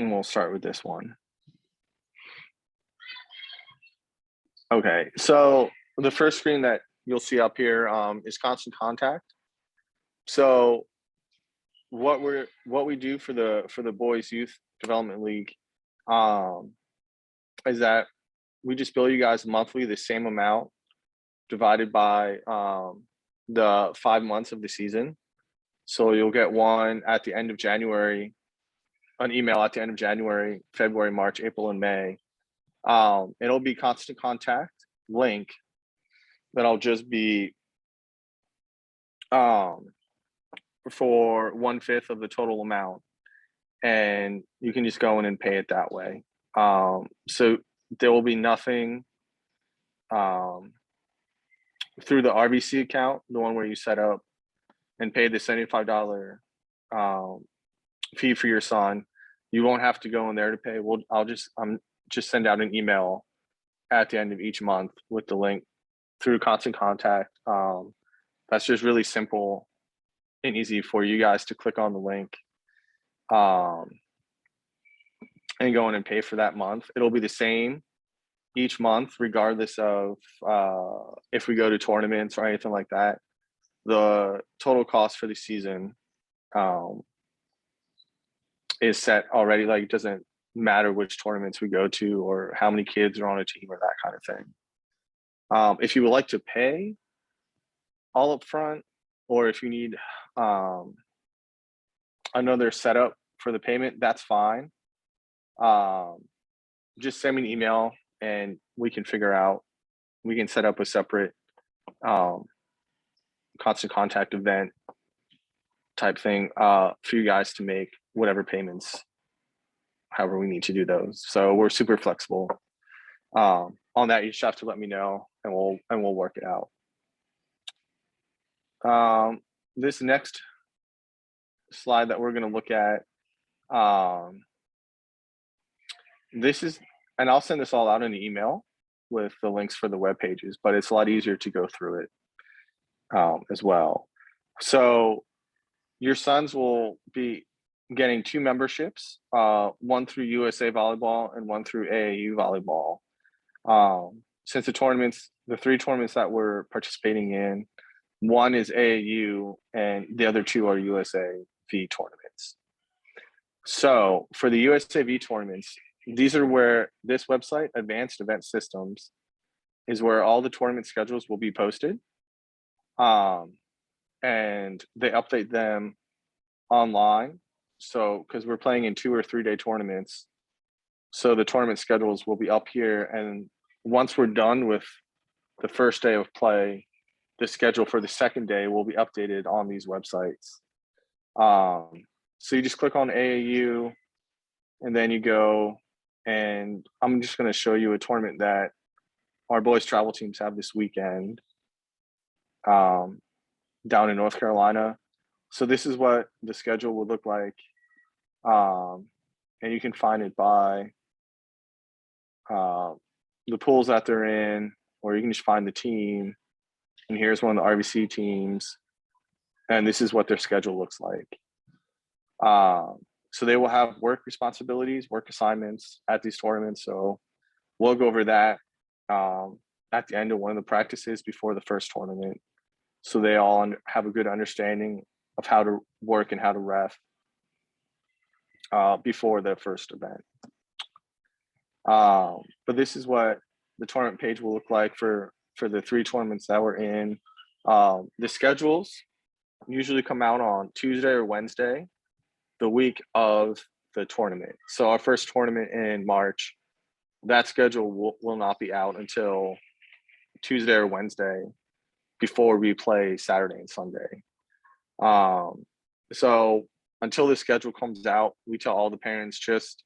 And we'll start with this one. Okay, so the first screen that you'll see up here is constant contact. So what we do for the boys youth development league is that we just bill you guys monthly the same amount divided by the 5 months of the season. So you'll get one at the end of January, an email at the end of January, February, March, April, and May. It'll be constant contact link that'll just be for 1/5 of the total amount, and you can just go in and pay it that way. So there will be nothing through the RBC account, the one where you set up and pay the $75 fee for your son. You won't have to go in there to pay. I'm just send out an email at the end of each month with the link through constant contact. That's just really simple and easy for you guys to click on the link and go in and pay for that month. It'll be the same each month, regardless of if we go to tournaments or anything like that. The total cost for the season is set already. Like, it doesn't matter which tournaments we go to or how many kids are on a team or that kind of thing. If you would like to pay all up front, or if you need another setup for the payment, that's fine. Just send me an email and we can set up a separate constant contact event type thing for you guys to make whatever payments, however we need to do those. So we're super flexible on that. You just have to let me know and we'll work it out. This next slide that we're going to look at, this is, and I'll send this all out in an email with the links for the web pages, but it's a lot easier to go through it as well. So your sons will be getting 2 memberships, one through USA Volleyball and one through AAU Volleyball. Since the 3 tournaments that we're participating in, one is AAU and the other 2 are USAV tournaments. So for the USAV tournaments, these are where this website, Advanced Event Systems, is where all the tournament schedules will be posted. And they update them online. So, because we're playing in 2 or 3 day tournaments, so the tournament schedules will be up here. And once we're done with the first day of play, the schedule for the second day will be updated on these websites. So you just click on AAU and then you go, and I'm just going to show you a tournament that our boys travel teams have this weekend down in North Carolina. So this is what the schedule would look like. And you can find it by the pools that they're in, or you can just find the team. And here's one of the RBC teams. And this is what their schedule looks like. So they will have work responsibilities, work assignments at these tournaments. So we'll go over that at the end of one of the practices before the first tournament. So they all have a good understanding of how to work and how to ref before the first event. But this is what the tournament page will look like for the 3 tournaments that we're in. The schedules usually come out on Tuesday or Wednesday, the week of the tournament. So our first tournament in March, that schedule will not be out until Tuesday or Wednesday before we play Saturday and Sunday. So until the schedule comes out, we tell all the parents just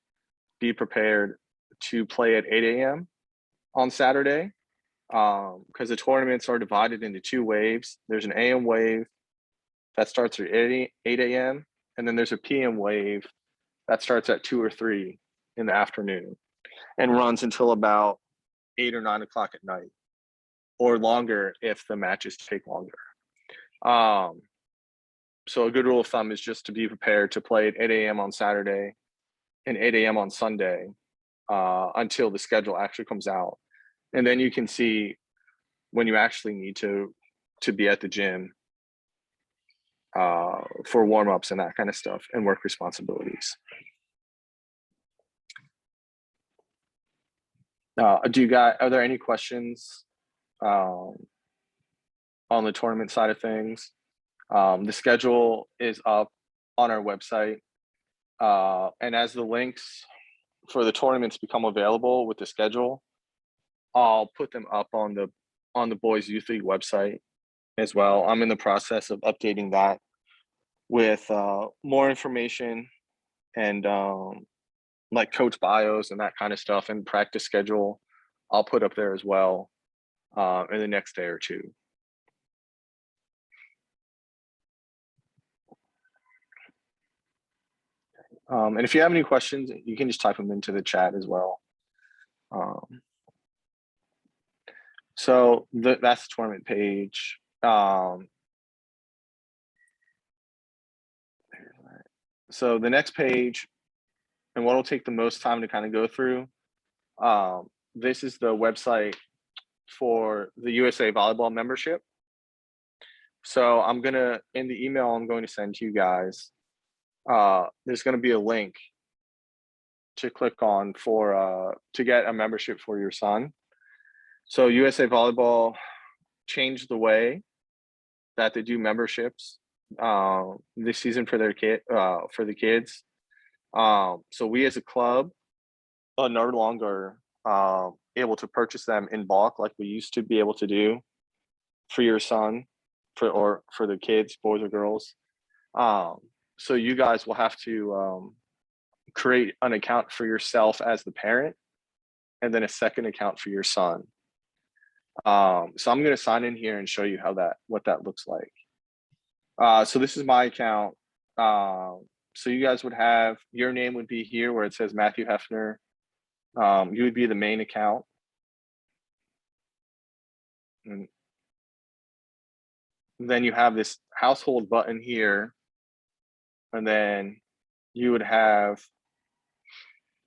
be prepared to play at 8 a.m. on Saturday, because the tournaments are divided into 2 waves. There's an AM wave that starts at 8 a.m. and then there's a PM wave that starts at 2 or 3 in the afternoon and runs until about 8 or 9 o'clock at night, or longer if the matches take longer. So a good rule of thumb is just to be prepared to play at 8 a.m. on Saturday and 8 a.m. on Sunday until the schedule actually comes out. And then you can see when you actually need to be at the gym for warm-ups and that kind of stuff and work responsibilities. Are there any questions on the tournament side of things? The schedule is up on our website. And as the links for the tournaments become available with the schedule, I'll put them up on the Boys Youth League website as well. I'm in the process of updating that with more information and like coach bios and that kind of stuff, and practice schedule I'll put up there as well in the next day or two. And if you have any questions, you can just type them into the chat as well. So that's the tournament page. So the next page, and what will take the most time to kind of go through, this is the website for the USA Volleyball membership. So I'm gonna, in the email I'm going to send to you guys, there's gonna be a link to click on for to get a membership for your son. So USA Volleyball changed the way that they do memberships this season for the kids. So we as a club are no longer able to purchase them in bulk like we used to be able to do for your son, for the kids, boys or girls. So you guys will have to create an account for yourself as the parent, and then a second account for your son. So I'm going to sign in here and show you what that looks like. So this is my account. So you guys would have, your name would be here where it says Matthew Hefner. You would be the main account. And then you have this household button here. And then you would have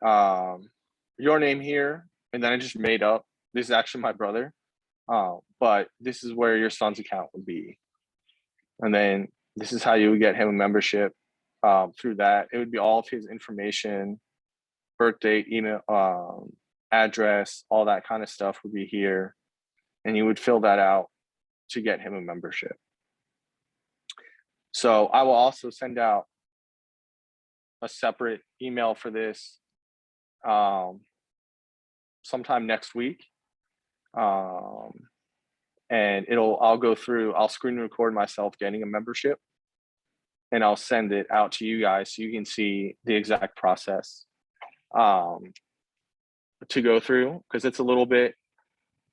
your name here. And then I just made up, this is actually my brother. But this is where your son's account would be. And then this is how you would get him a membership through that. It would be all of his information, birth date, email, address, all that kind of stuff would be here. And you would fill that out to get him a membership. So I will also send out a separate email for this sometime next week. And I'll screen record myself getting a membership, and I'll send it out to you guys so you can see the exact process to go through, because it's a little bit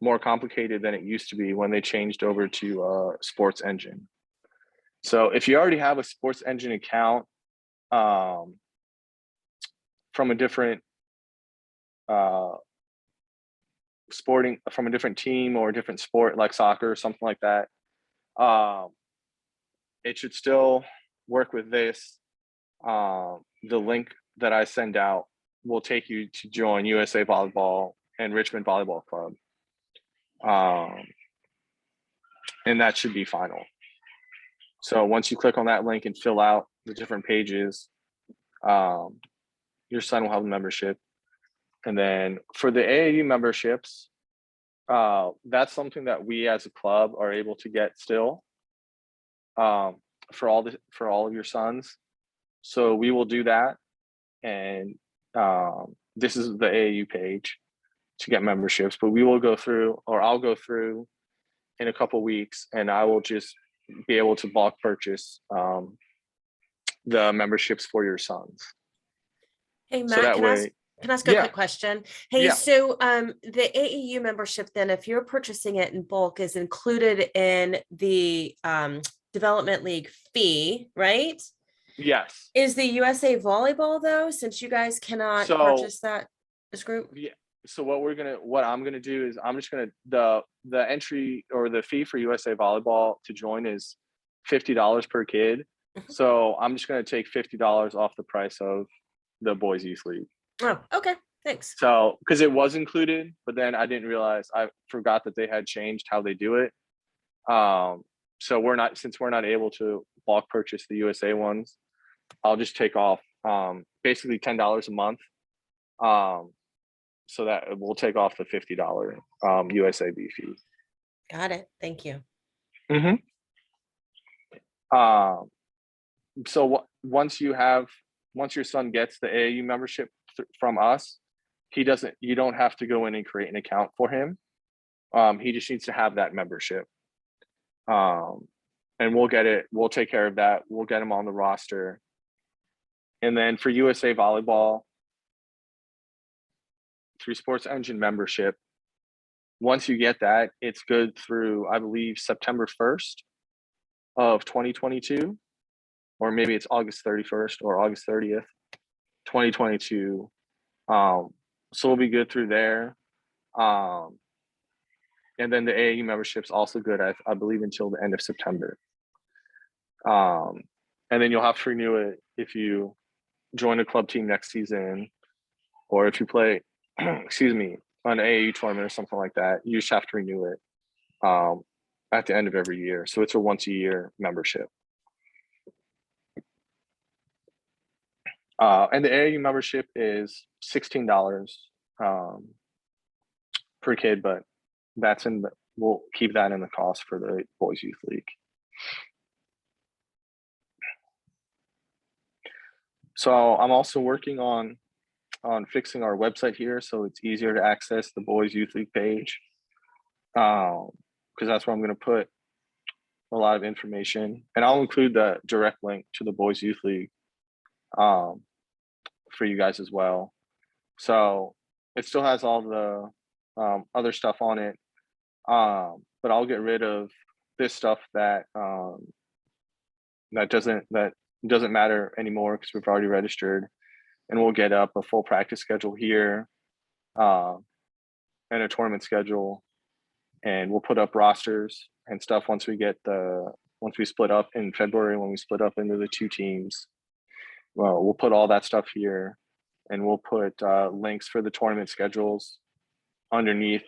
more complicated than it used to be when they changed over to Sports Engine. So if you already have a Sports Engine account from a different from a different team or a different sport like soccer or something like that, it should still work with this. The link that I send out will take you to join USA Volleyball and Richmond Volleyball Club. And that should be final. So once you click on that link and fill out the different pages, your son will have a membership. And then for the AAU memberships, that's something that we as a club are able to get still for all of your sons. So we will do that. And this is the AAU page to get memberships, but I'll go through in a couple weeks, and I will just be able to bulk purchase the memberships for your sons. Hey, Matt, So that way, can I ask a quick question? Hey, Yeah. So the AEU membership, then, if you're purchasing it in bulk, is included in the development league fee, right? Yes. Is the USA Volleyball, though, since you guys cannot purchase that as group? Yeah. So what I'm gonna do is I'm just gonna the entry or the fee for USA Volleyball to join is $50 per kid. So I'm just gonna take $50 off the price of the boys youth league. Oh, okay. Thanks. So, because it was included, but then I didn't realize, I forgot that they had changed how they do it. So since we're not able to bulk purchase the USA ones, I'll just take off basically $10 a month. So that we'll take off the $50 USAB fee. Got it. Thank you. Mm-hmm. So once your son gets the AAU membership from us, you don't have to go in and create an account for him. He just needs to have that membership. And we'll take care of that. We'll get him on the roster. And then for USA Volleyball, through Sports Engine membership, once you get that, it's good through, I believe, September 1st of 2022, or maybe it's August 31st or August 30th, 2022. So we'll be good through there. And then the AAU membership's also good, I believe, until the end of September. And then you'll have to renew it if you join a club team next season, or if you play, excuse me, an AAU tournament or something like that. You just have to renew it at the end of every year. So it's a once a year membership. And the AAU membership is $16 per kid, but we'll keep that in the cost for the boys youth league. So I'm also working on fixing our website here so it's easier to access the boys youth league page, because that's where I'm going to put a lot of information, and I'll include the direct link to the boys youth league for you guys as well. So it still has all the other stuff on it, but I'll get rid of this stuff that doesn't matter anymore because we've already registered, and we'll get up a full practice schedule here and a tournament schedule, and we'll put up rosters and stuff once we split up in February, when we split up into the two teams. Well, we'll put all that stuff here, and we'll put links for the tournament schedules underneath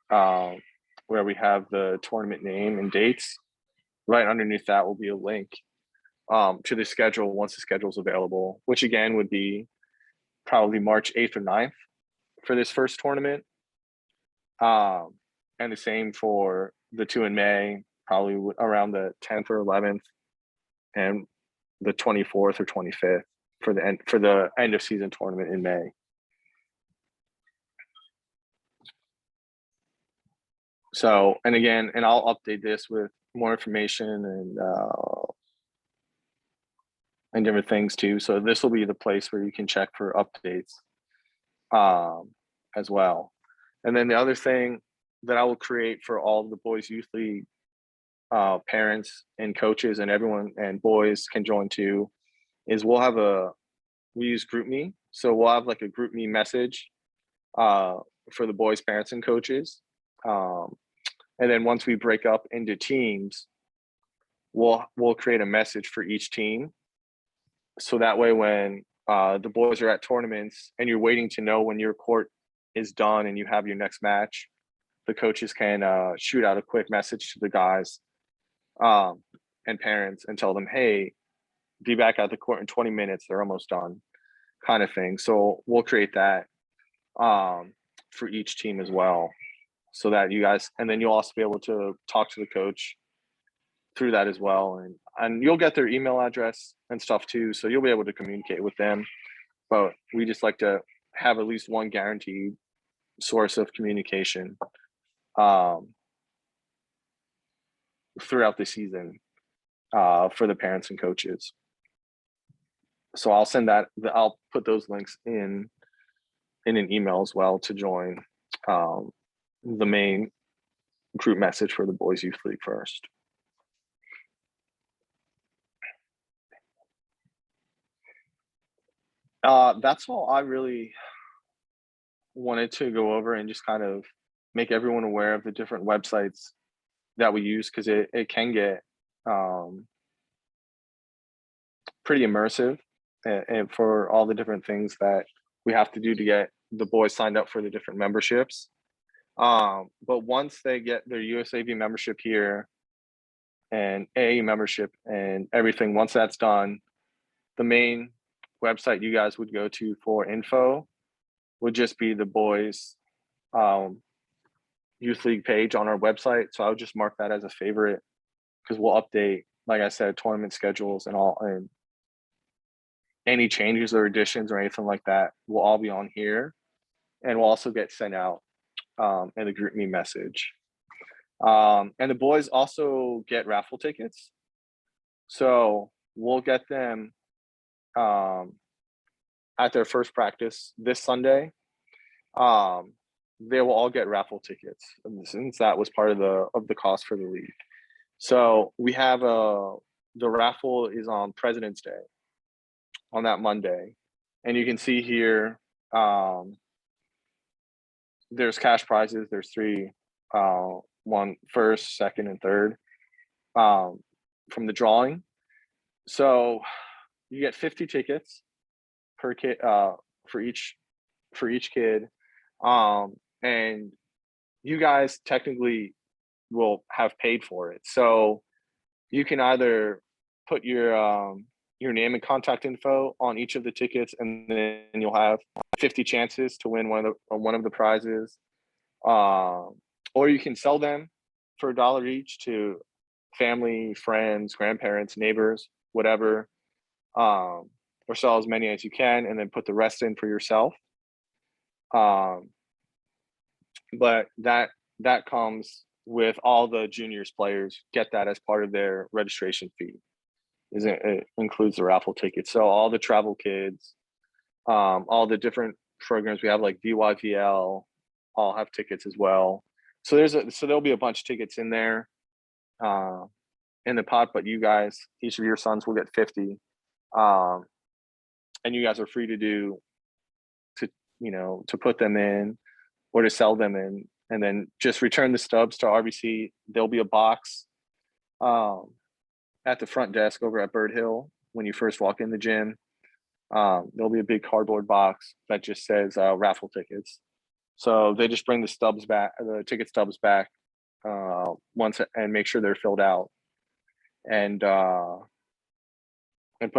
where we have the tournament name and dates. Right underneath that will be a link to the schedule once the schedule is available, which again would be probably March 8th or 9th for this first tournament. And the same for the two in May, probably around the 10th or 11th, and the 24th or 25th for the end of season tournament in May. So, and again, and I'll update this with more information and different things too. So this will be the place where you can check for updates as well. And then the other thing that I will create for all of the boys youth league parents and coaches and everyone, and boys can join too, is we use GroupMe. So we'll have like a GroupMe message for the boys, parents, and coaches. And then once we break up into teams, we'll create a message for each team. So that way, when the boys are at tournaments and you're waiting to know when your court is done and you have your next match, the coaches can shoot out a quick message to the guys and parents and tell them, hey, be back at the court in 20 minutes. They're almost done, kind of thing. So we'll create that for each team as well, so that you guys, and then you'll also be able to talk to the coach through that as well. And you'll get their email address and stuff too. So you'll be able to communicate with them. But we just like to have at least one guaranteed source of communication throughout the season for the parents and coaches. So I'll put those links in an email as well to join the main group message for the boys youth league first. That's all I really wanted to go over, and just kind of make everyone aware of the different websites that we use, because it can get pretty immersive and for all the different things that we have to do to get the boys signed up for the different memberships. But once they get their USAV membership here and AA membership and everything, once that's done, the main website you guys would go to for info would just be the boys youth league page on our website. So I would just mark that as a favorite because we'll update, like I said, tournament schedules and all, and any changes or additions or anything like that will all be on here, and will also get sent out in the group me message. And the boys also get raffle tickets, so we'll get them at their first practice this Sunday. They will all get raffle tickets since that was part of the cost for the league. So we have the raffle is on President's Day, on that Monday, and you can see here there's cash prizes. There's three, one first, second, and third from the drawing. So you get 50 tickets per kid for each kid, and you guys technically will have paid for it. So you can either put your name and contact info on each of the tickets, and then you'll have 50 chances to win one of the prizes. Or you can sell them for $1 each to family, friends, grandparents, neighbors, whatever. Or sell as many as you can, and then put the rest in for yourself. But that comes with all the juniors players get that as part of their registration fee. It includes the raffle tickets. So all the travel kids, all the different programs we have, like VYVL, all have tickets as well. So there'll be a bunch of tickets in there in the pot, but you guys, each of your sons will get 50. And you guys are free to put them in or to sell them in, and then just return the stubs to RBC. There'll be a box at the front desk over at Bird Hill when you first walk in the gym. There'll be a big cardboard box that just says raffle tickets. So they just bring the ticket stubs back once and make sure they're filled out, and put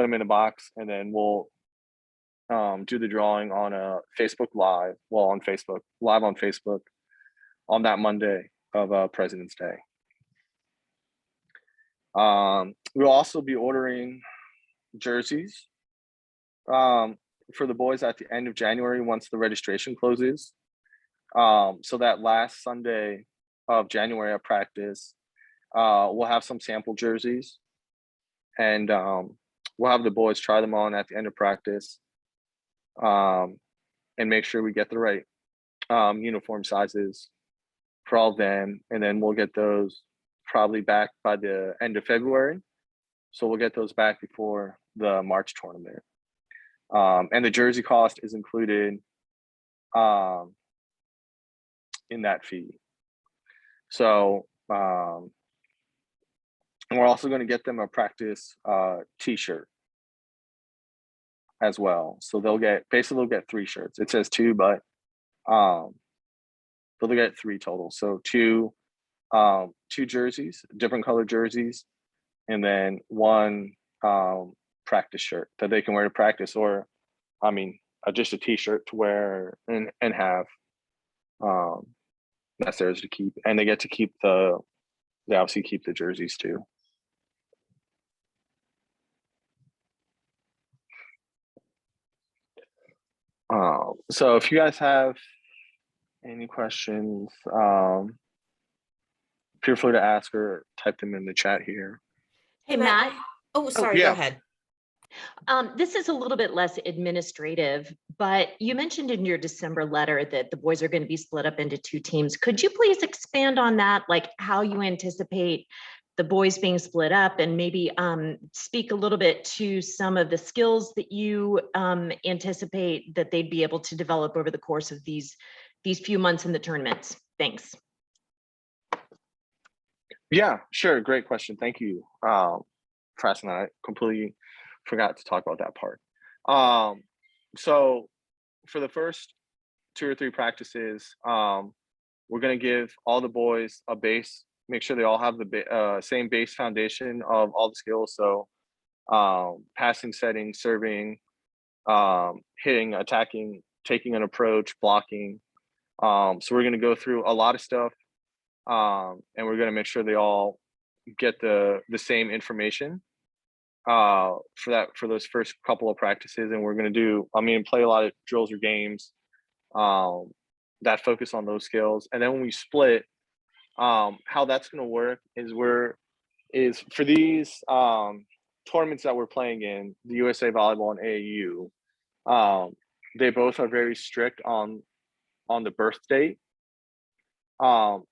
them in a box, and then we'll do the drawing on a Facebook Live, on Facebook on that Monday of President's Day. We'll also be ordering jerseys for the boys at the end of January once the registration closes. So that last Sunday of January at practice, we'll have some sample jerseys, and we'll have the boys try them on at the end of practice, and make sure we get the right uniform sizes for all of them, and then we'll get those probably back by the end of February. So we'll get those back before the March tournament. And the jersey cost is included in that fee. So and we're also going to get them a practice t-shirt as well. So they'll get 3 shirts. It says 2, but they'll get 3 total. So 2 jerseys, different color jerseys, and then 1 practice shirt that they can wear to practice, or just a t-shirt to wear and have. That's theirs to keep, and they get to keep they obviously keep the jerseys too. So if you guys have any questions, feel free to ask or type them in the chat here. Hey, Matt. Oh, sorry. yeah. Go ahead. This is a little bit less administrative, but you mentioned in your December letter that the boys are going to be split up into 2 teams. Could you please expand on that, like how you anticipate the boys being split up, and maybe speak a little bit to some of the skills that you anticipate that they'd be able to develop over the course of these few months in the tournaments? Thanks. Yeah, sure. Great question. Thank you for asking that. I completely forgot to talk about that part. So for the first 2 or 3 practices, we're gonna give all the boys a base, make sure they all have the same base foundation of all the skills. So passing, setting, serving, hitting, attacking, taking an approach, blocking. So we're gonna go through a lot of stuff, and we're gonna make sure they all get the same information for those first couple of practices. And we're gonna play a lot of drills or games um, that focus on those skills. And then when we split, how that's gonna work is for these tournaments that we're playing in, the USA Volleyball and AAU, they both are very strict on the birth date um,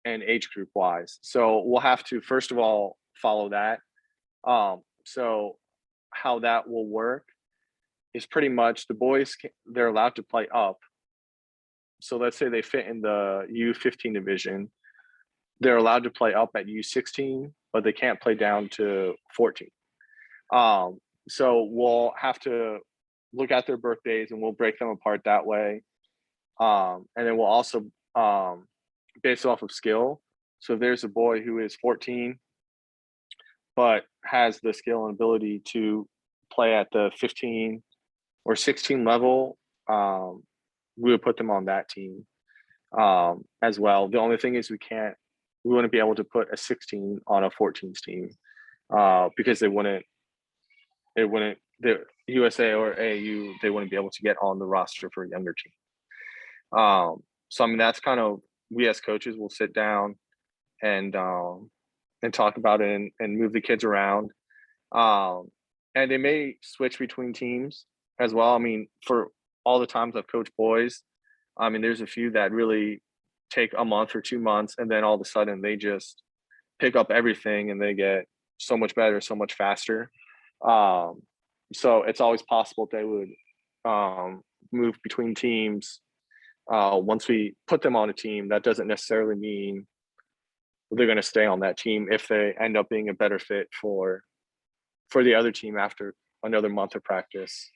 and age group wise. So we'll have to first of all follow that. So how that will work is pretty much the boys they're allowed to play up. So let's say they fit in the U15 division, they're allowed to play up at U16, but they can't play down to 14. So we'll have to look at their birthdays and we'll break them apart that way. And then we'll also base off of skill. So if there's a boy who is 14 but has the skill and ability to play at the 15 or 16 level, we would put them on that team as well. The only thing is we wouldn't be able to put a 16 on a 14's team because the USA or AAU, they wouldn't be able to get on the roster for a younger team. So that's kind of, we as coaches will sit down and talk about it and move the kids around. And they may switch between teams as well. For all the times I've coached boys, there's a few that really take a month or 2 months, and then all of a sudden they just pick up everything and they get so much better, so much faster. So it's always possible they would move between teams. Once we put them on a team, that doesn't necessarily mean they're going to stay on that team if they end up being a better fit for the other team after another month of practice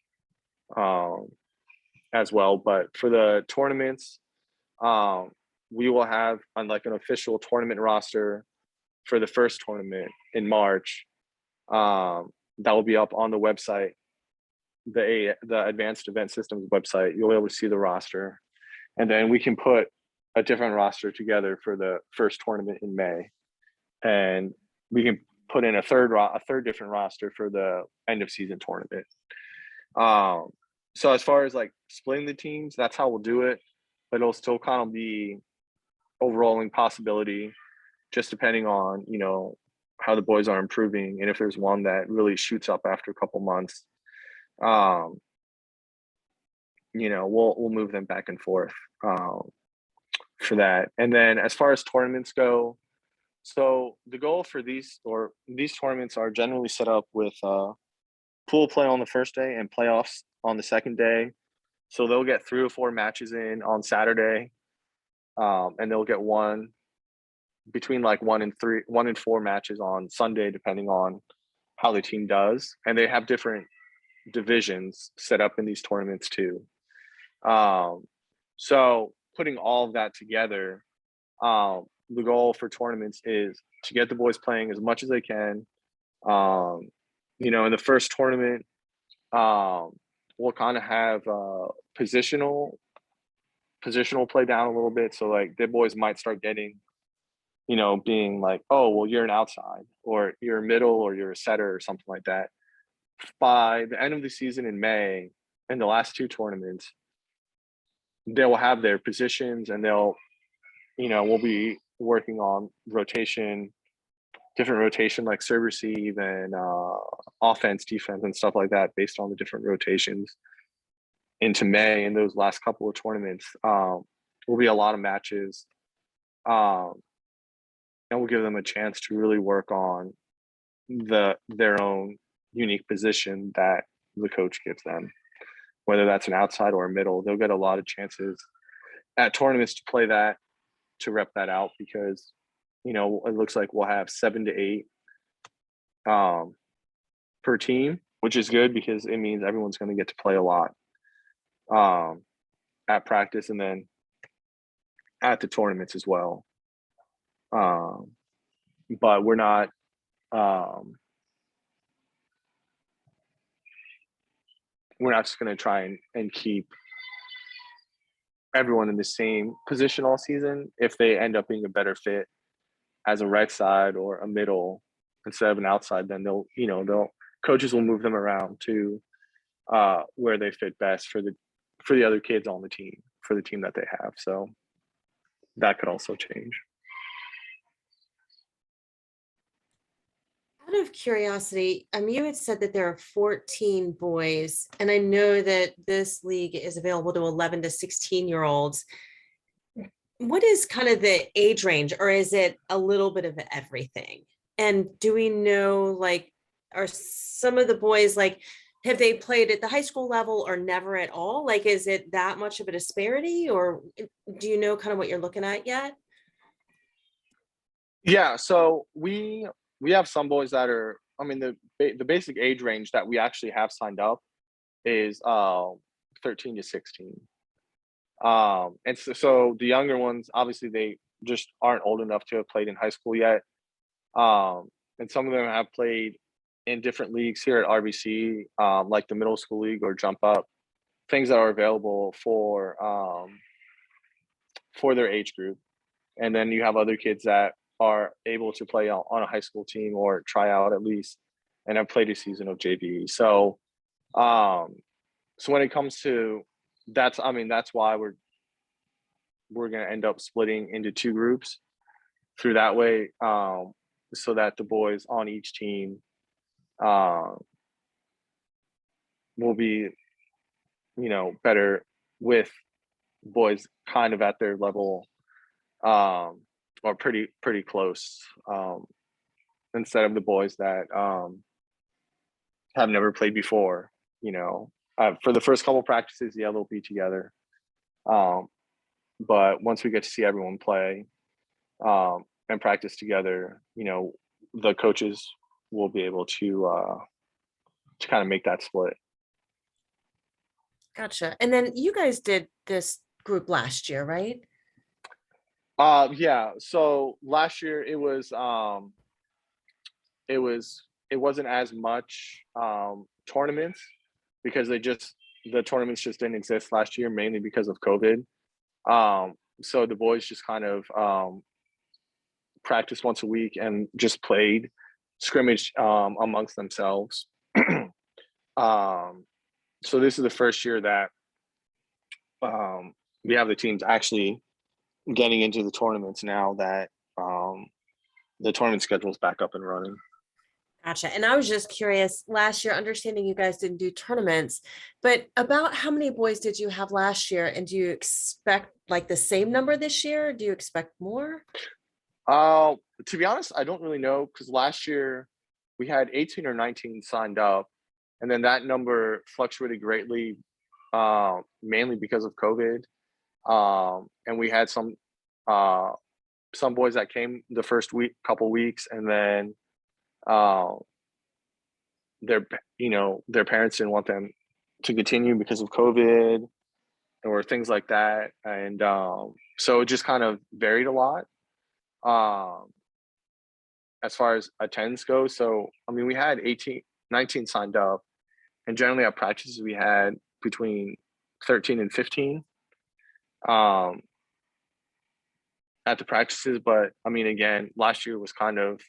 as well. But for the tournaments, we will have an official tournament roster for the first tournament in March. That will be up on the website, the Advanced Event Systems website. You'll be able to see the roster, and then we can put a different roster together for the first tournament in May, and we can put in a third different roster for the end of season tournament. So as far as splitting the teams, that's how we'll do it, but it'll still kind of be overalling possibility, just depending on how the boys are improving, and if there's one that really shoots up after a couple months, we'll move them back and forth for that. And then as far as tournaments go, so the goal for these tournaments are generally set up with pool play on the first day and playoffs on the second day. So they'll get 3 or 4 matches in on Saturday, and they'll get between 1 and 4 matches on Sunday, depending on how the team does. And they have different divisions set up in these tournaments too. So putting all of that together, the goal for tournaments is to get the boys playing as much as they can. In the first tournament, we'll kind of have positional play down a little bit. So the boys might start getting, being oh, well, you're an outside, or you're a middle, or you're a setter, or something like that. By the end of the season in May, in the last 2 tournaments, they will have their positions, and we'll be working on different rotation, like serve receive and offense, defense, and stuff like that, based on the different rotations into May. In those last couple of tournaments, will be a lot of matches, and we'll give them a chance to really work on their own unique position that the coach gives them, whether that's an outside or a middle. They'll get a lot of chances at tournaments to play that, to rep that out, because it looks like we'll have 7 to 8 per team. which is good because it means everyone's going to get to play a lot at practice and then at the tournaments as well. But we're not just going to try and keep everyone in the same position all season. If they end up being a better fit as a right side or a middle instead of an outside, then they'll coaches will move them around to where they fit best for the other kids on the team, for the team that they have. So that could also change. Out of curiosity, you had said that there are 14 boys, and I know that this league is available to 11 to 16-year-olds. What is kind of the age range, or is it a little bit of everything? And do we know, like, are some of the boys, like, have they played at the high school level or never at all? Like, is it that much of a disparity, or do you know kind of what you're looking at yet? Yeah, so we have some boys that are, I mean, the basic age range that we actually have signed up is 13 to 16. And so the younger ones, obviously they just aren't old enough to have played in high school yet. And some of them have played in different leagues here at RBC, like the middle school league or jump up, things that are available for their age group. And then you have other kids that are able to play on a high school team or try out at least, and have played a season of JV. So, so when it comes to that's why we're going to end up splitting into two groups through that way, so that the boys on each team will be, better with boys kind of at their level, or pretty close, instead of the boys that have never played before. For the first couple practices, yeah, they'll be together. But once we get to see everyone play and practice together, the coaches will be able to kind of make that split. Gotcha. And then you guys did this group last year, right? Yeah. So last year it wasn't as much tournaments because the tournaments just didn't exist last year, mainly because of COVID. So the boys just kind of practiced once a week and just played scrimmage amongst themselves. So this is the first year that we have the teams actually getting into the tournaments now that the tournament schedule is back up and running. Gotcha. And I was just curious, last year, understanding you guys didn't do tournaments, but about how many boys did you have last year? And do you expect like the same number this year? Do you expect more? To be honest, I don't really know, because last year we had 18 or 19 signed up, and then that number fluctuated greatly, mainly because of COVID. And we had some boys that came the first couple weeks, and then their parents didn't want them to continue because of COVID or things like that. And so it just kind of varied a lot as far as attendance goes. So, I mean, we had 19 signed up, and generally at practices we had between 13 and 15 at the practices. But I mean, again, last year was kind of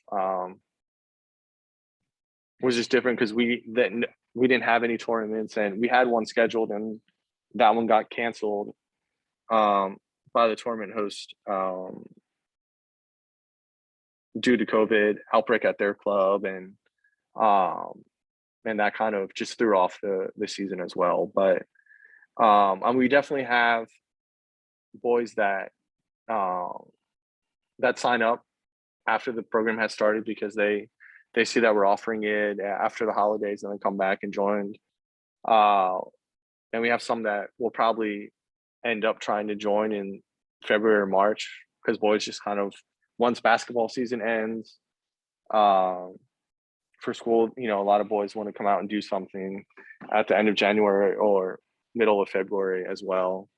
was just different because we didn't have any tournaments, and we had one scheduled, and that one got canceled by the tournament host due to COVID outbreak at their club, and that kind of just threw off the season as well. But and we definitely have boys that sign up after the program has started because they see that we're offering it after the holidays, and then come back and join. And we have some that will probably end up trying to join in February or March, because boys just kind of, once basketball season ends, for school, you know, a lot of boys want to come out and do something at the end of January or middle of February as well.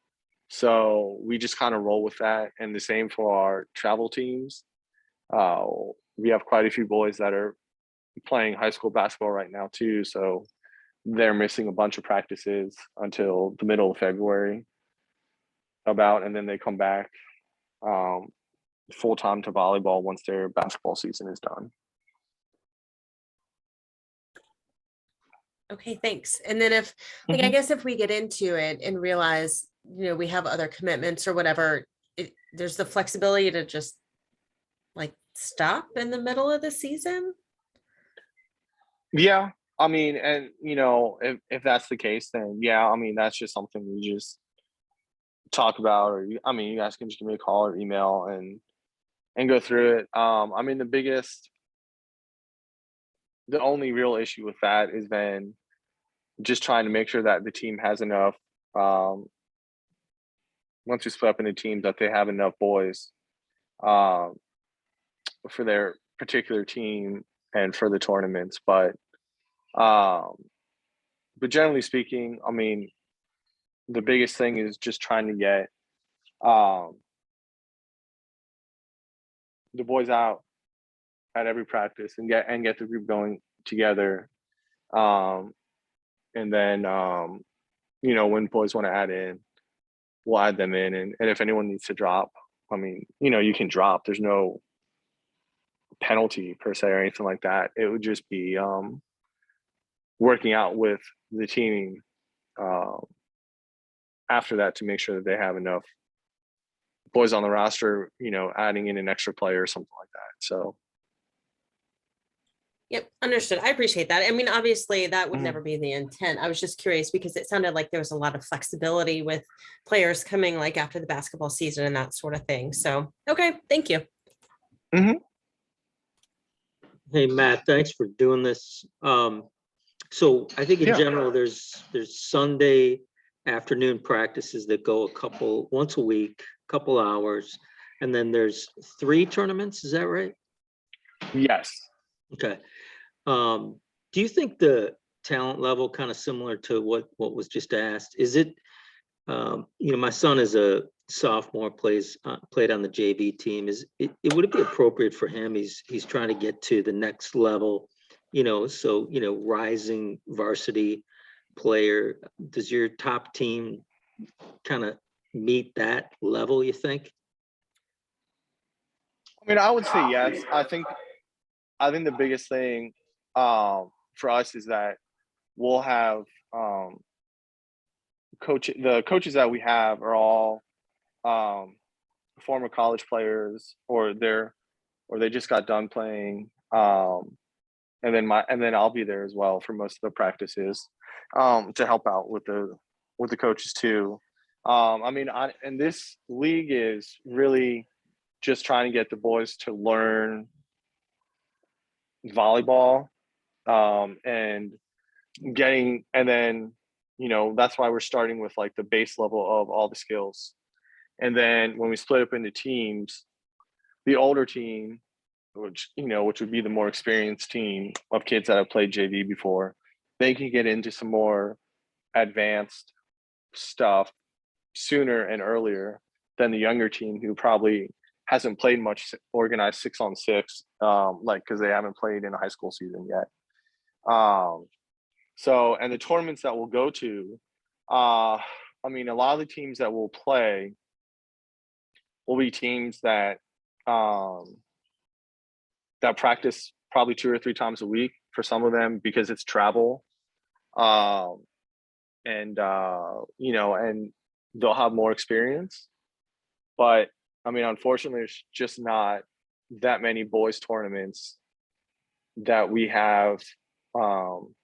So we just kind of roll with that. And the same for our travel teams. Uh, we have quite a few boys that are playing high school basketball right now too. So they're missing a bunch of practices until the middle of February about, and then they come back um, full time to volleyball once their basketball season is done. Okay, thanks. And then if, like, I Mhm. guess if we get into it and realize, we have other commitments or whatever, there's the flexibility to just like stop in the middle of the season. Yeah, I mean, and you know, if that's the case, then yeah, I mean, that's just something we just talk about, or I mean, you guys can just give me a call or email and go through it. I mean, the only real issue with that is then just trying to make sure that the team has enough. Um, Once we split up into teams, that they have enough boys um, for their particular team and for the tournaments. Um, but generally speaking, I mean, the biggest thing is just trying to get um, the boys out at every practice and get the group going together. Um, and then you know, when boys want to add in, we'll add them in. And if anyone needs to drop, I mean, you know, you can drop. There's no penalty per se or anything like that. It would just be working out with the team um, after that to make sure that they have enough boys on the roster, you know, adding in an extra player or something like that. So Yep, understood. I appreciate that. I mean, obviously that would Mhm. never be the intent. I was just curious because it sounded like there was a lot of flexibility with players coming like after the basketball season and that sort of thing. So, okay, thank you. Hey, Matt, thanks for doing this. So I think in Yeah. general, there's Sunday afternoon practices that go once a week, couple hours, and then there's 3 tournaments. Is that right? Yes. Okay. Do you think the talent level kind of similar to what was just asked? Is it, my son is a sophomore, played on the JV team. Would it be appropriate for him? He's trying to get to the next level, so, rising varsity player. Does your top team kind of meet that level, you think? I mean, I would say yes. I think the biggest thing for us is that we'll have the coaches that we have are all um, former college players or they just got done playing. And then I'll be there as well for most of the practices to help out with the coaches too. I mean, and this league is really just trying to get the boys to learn volleyball and and then you know that's why we're starting with like the base level of all the skills, and then when we split up into teams, the older team, which would be the more experienced team of kids that have played JV before, they can get into some more advanced stuff sooner and earlier than the younger team who probably hasn't played much organized 6-on-6, like because they haven't played in a high school season yet. So, and the tournaments that we'll go to, I mean, a lot of the teams that will play will be teams um, that practice probably 2 or 3 times a week for some of them because it's travel. Um, and they'll have more experience. But I mean, unfortunately, there's just not that many boys tournaments that we have um,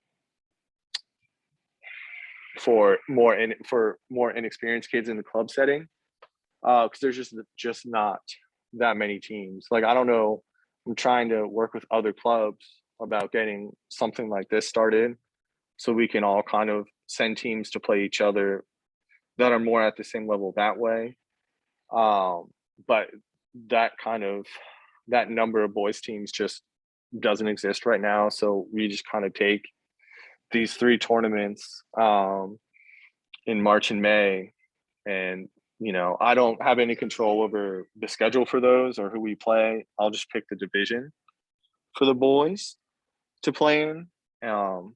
for more inexperienced kids in the club setting because there's just not that many teams. Like I don't know, I'm trying to work with other clubs about getting something like this started so we can all kind of send teams to play each other that are more at the same level that way. But that number of boys teams just doesn't exist right now. So we just kind of take these 3 tournaments in March and May, and I don't have any control over the schedule for those or who we play. I'll just pick the division for the boys to play in, and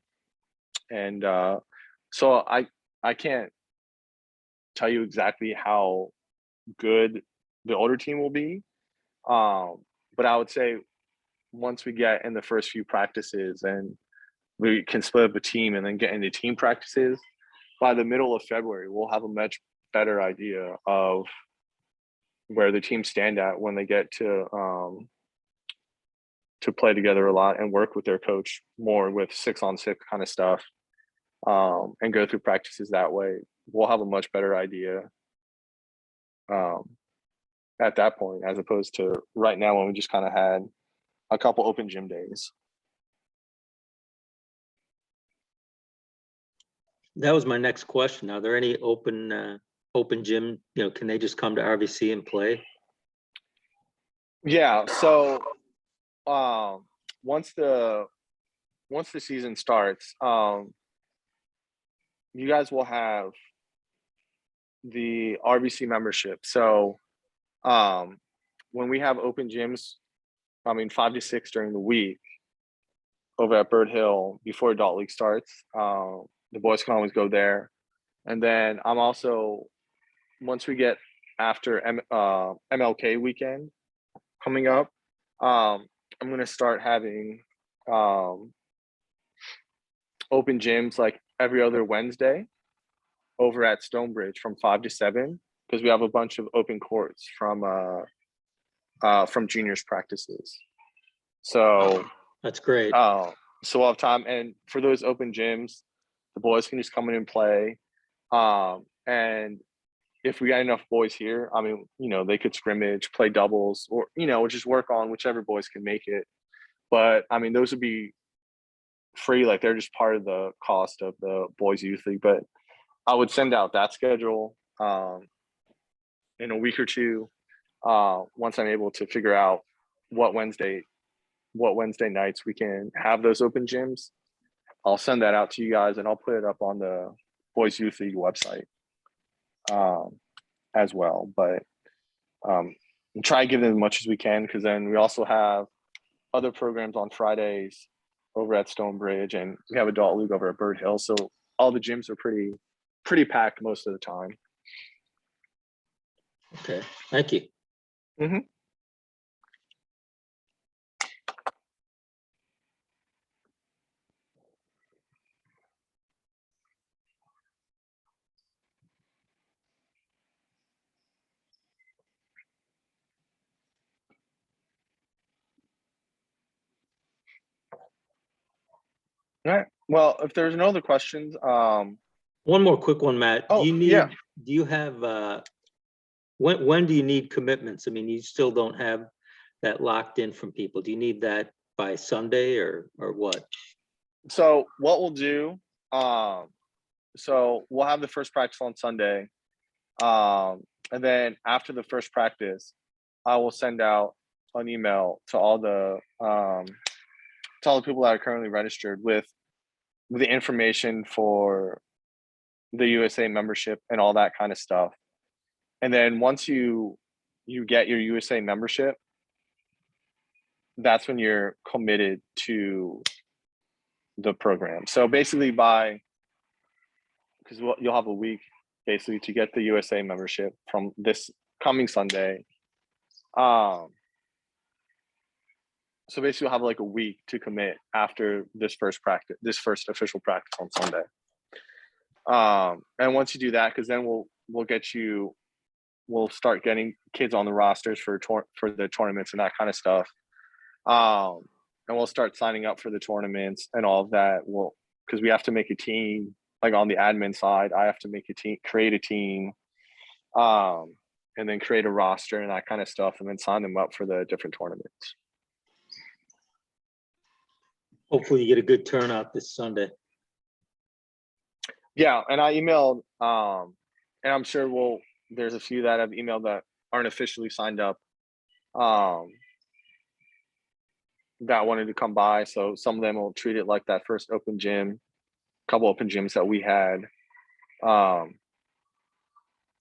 so I can't tell you exactly how good the older team will be, but I would say once we get in the first few practices and we can split up a team and then get into team practices, by the middle of February, we'll have a much better idea of where the teams stand at when they get to play together a lot and work with their coach more with 6-on-6 kind of stuff, and go through practices that way. We'll have a much better idea at that point, as opposed to right now when we just kind of had a couple open gym days. That was my next question. Are there any open gym, can they just come to RVC and play? Yeah, so once the season starts, you guys will have the RVC membership. So when we have open gyms, 5 to 6 during the week over at Bird Hill before adult league starts, the boys can always go there. And then I'm also, once we get after MLK weekend coming up, I'm going to start having open gyms like every other Wednesday over at Stonebridge from 5 to 7, because we have a bunch of open courts from juniors practices. So That's great. So we'll have time, and for those open gyms, the boys can just come in and play. And if we got enough boys here, they could scrimmage, play doubles, or just work on whichever boys can make it. But those would be free, like they're just part of the cost of the boys youth league. But I would send out that schedule in a week or two, once I'm able to figure out what Wednesday nights we can have those open gyms. I'll send that out to you guys, and I'll put it up on the Boys Youth League website as well. But we'll try to give them as much as we can, because then we also have other programs on Fridays over at Stonebridge, and we have adult league over at Bird Hill. So all the gyms are pretty packed most of the time. Okay, thank you. Mm-hmm. All right. Well, if there's no other questions, One more quick one, Matt. Oh, Do yeah. you have, when do you need commitments? You still don't have that locked in from people. Do you need that by Sunday or what? So what we'll do, so we'll have the first practice on Sunday. And then after the first practice, I will send out an email to all the people that are currently registered with the information for the USA membership and all that kind of stuff. And then once you get your USA membership, that's when you're committed to the program. So basically because you'll have a week basically to get the USA membership from this coming Sunday. So basically you'll have like a week to commit after this first official practice on Sunday. And once you do that, because then we'll start getting kids on the rosters for the tournaments and that kind of stuff. And we'll start signing up for the tournaments and all of that. Because we have to make a team, like on the admin side, I have to create a team, and then create a roster and that kind of stuff, and then sign them up for the different tournaments. Hopefully you get a good turnout this Sunday. Yeah, and I emailed, and I'm sure there's a few that have emailed that aren't officially signed up. that wanted to come by. So some of them will treat it like that first open gym, couple open gyms that we had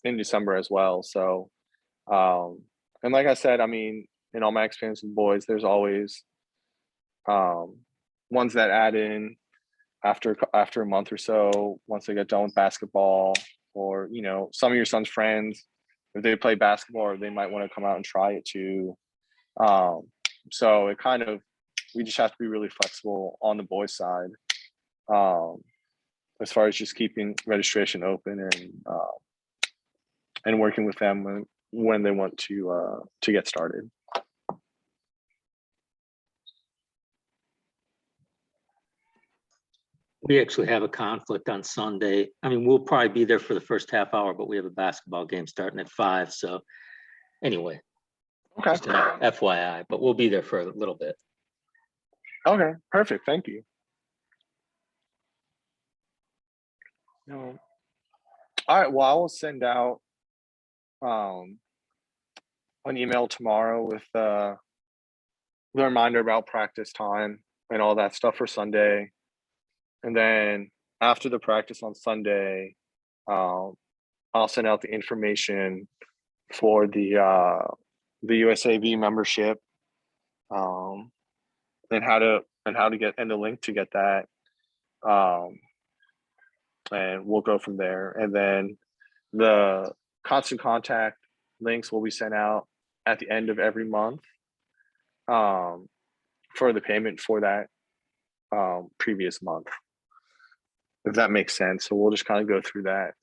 in December as well. So, and like I said, I mean, in all my experience with boys, there's always ones that add in after a month or so, once they get done with basketball, or you know, some of your son's friends, if they play basketball, or they might want to come out and try it too. So it kind of, we just have to be really flexible on the boys' side, as far as just keeping registration open and working with them when they want to get started. We actually have a conflict on Sunday. I mean, we'll probably be there for the first half hour, but we have a basketball game starting at 5. So anyway, Okay. just an FYI, but we'll be there for a little bit. Okay. Perfect. Thank you. No. All right. Well, I will send out an email tomorrow with the reminder about practice time and all that stuff for Sunday. And then after the practice on Sunday, I'll send out the information for the USAV membership, and how to get, and the link to get that. And we'll go from there. And then the constant contact links will be sent out at the end of every month, for the payment for that previous month, if that makes sense. So we'll just kind of go through that.